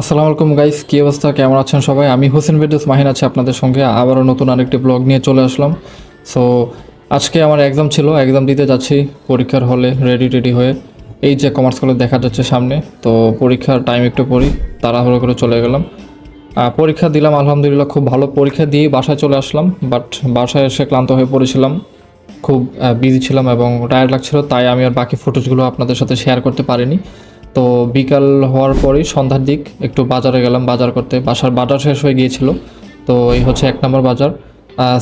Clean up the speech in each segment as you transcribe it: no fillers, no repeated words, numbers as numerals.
আসসালামু আলাইকুম গাইস, কী অবস্থা, কেমন আছেন সবাই? আমি হোসেন ফেরদৌস মাহিন আছি আপনাদের সঙ্গে আবারও নতুন আরেকটি ব্লগ নিয়ে চলে আসলাম। সো আজকে আমার এক্সাম ছিল, এক্সাম দিতে যাচ্ছি পরীক্ষার হলে রেডি হয়ে। এই যে কমার্স কলেজ দেখা যাচ্ছে সামনে, তো পরীক্ষার টাইম একটু পরই, তাড়াহুড়ো করে চলে গেলাম। পরীক্ষা দিলাম, আলহামদুলিল্লাহ খুব ভালো পরীক্ষা দিয়ে বাসায় চলে আসলাম। বাট বাসায় এসে ক্লান্ত হয়ে পড়েছিলাম, খুব বিজি ছিলাম এবং টায়ার্ড লাগছিল, তাই আমি আর বাকি ফুটেজগুলো আপনাদের সাথে শেয়ার করতে পারিনি। তো বিকাল হওয়ার পরেই সন্ধ্যার দিক একটু বাজারে গেলাম বাজার করতে, বাসার বাজার শেষ হয়ে গিয়েছিল। তো এই হচ্ছে 1 নম্বর বাজার।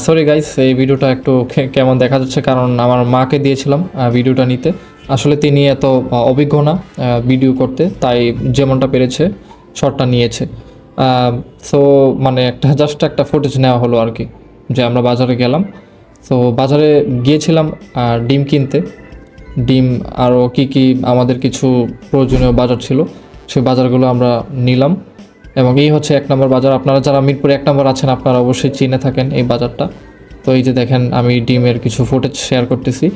সরি গাইস, এই ভিডিওটা একটু কেমন দেখা যাচ্ছে, কারণ আমার মাকে দিয়েছিলাম ভিডিওটা নিতে। আসলে তিনি এত অভিজ্ঞ না ভিডিও করতে, তাই যেমনটা পেরেছে শর্টটা নিয়েছে। সো মানে জাস্ট একটা ফুটেজ নেওয়া হলো আর কি, যে আমরা বাজারে গেলাম। সো বাজারে গিয়েছিলাম ডিম কিনতে। ডিম আরও কি আমাদের কিছু প্রয়োজনীয় বাজার ছিল, সেই বাজারগুলো আমরা নিলাম। এবং এই হচ্ছে 1 নম্বর বাজার। আপনারা যারা মিরপুরে 1 নম্বর আছেন আপনারা অবশ্যই চিনে থাকেন এই বাজারটা। তো এই যে দেখেন, আমি ডিমের কিছু ফুটেজ শেয়ার করতেছি।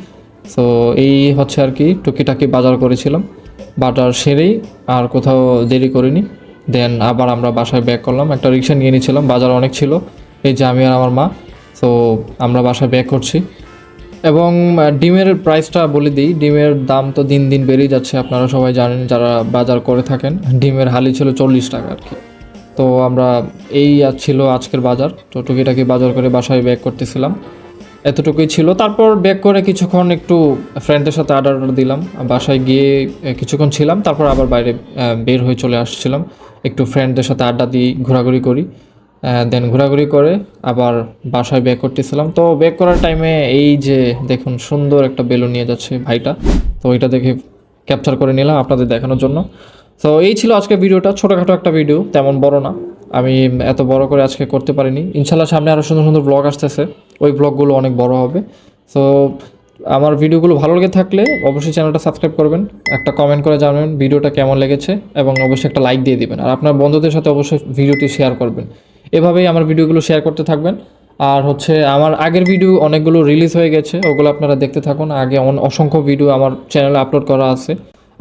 সো এই হচ্ছে আর কি টুকিটাকি বাজার করেছিলাম। বাজার সেরেই আর কোথাও দেরি করিনি, দেন আবার আমরা বাসায় ব্যাক করলাম। একটা রিক্সা নিয়ে নিয়েছিলাম, বাজার অনেক ছিল। এই যে আমি আর আমার মা, তো আমরা বাসায় ব্যাক করছি। এবং ডিমের প্রাইসটা বলে দিই, ডিমের দাম তো দিন দিন বেড়েই যাচ্ছে, আপনারা সবাই জানেন যারা বাজার করে থাকেন। ডিমের হালি ছিল 40 টাকা আর কি। তো আমরা এই ছিল আজকের বাজার। তো টুকিটাকি বাজার করে বাসায় ব্যাক করতেছিলাম, এতটুকুই ছিল। তারপর ব্যাক করে কিছুক্ষণ একটু ফ্রেন্ডের সাথে আড্ডা দিলাম, বাসায় গিয়ে কিছুক্ষণ ছিলাম, তারপর আবার বাইরে বের হয়ে চলে আসছিলাম। একটু ফ্রেন্ডদের সাথে আড্ডা দিই, ঘোরাঘুরি করি, দেন ঘোরাঘুরি করে আবার বাসায় ব্যাক করতেছিলাম। তো ব্যাক করার টাইমে এই যে দেখুন, সুন্দর একটা বেলুন নিয়ে যাচ্ছে ভাইটা, তো ওইটা দেখে ক্যাপচার করে নিলাম আপনাদের দেখানোর জন্য। তো এই ছিল আজকে ভিডিওটা, ছোটোখাটো একটা ভিডিও, তেমন বড় না। আমি এত বড় করে আজকে করতে পারিনি, ইনশাল্লাহ সামনে আরও সুন্দর সুন্দর ব্লগ আসতেছে, ওই ব্লগগুলো অনেক বড় হবে। সো আমার ভিডিওগুলো ভালো লেগে থাকলে অবশ্যই চ্যানেলটা সাবস্ক্রাইব করবেন, একটা কমেন্ট করে জানাবেন ভিডিওটা কেমন লেগেছে, এবং অবশ্যই একটা লাইক দিয়ে দিবেন। আর আপনার বন্ধুদের সাথে অবশ্যই ভিডিওটি শেয়ার করবেন। এভাবেই আমার ভিডিওগুলো শেয়ার করতে থাকবেন। আর হচ্ছে আমার আগের ভিডিও অনেকগুলো রিলিজ হয়ে গেছে, ওগুলো আপনারা দেখতে থাকুন। আগে অসংখ্য ভিডিও আমার চ্যানেলে আপলোড করা আছে,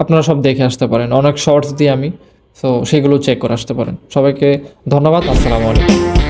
আপনারা সব দেখে আসতে পারেন, অনেক শর্টস দিয়ে আমি। সো সেগুলো চেক করে আসতে পারেন। সবাইকে ধন্যবাদ, আসসালামু আলাইকুম।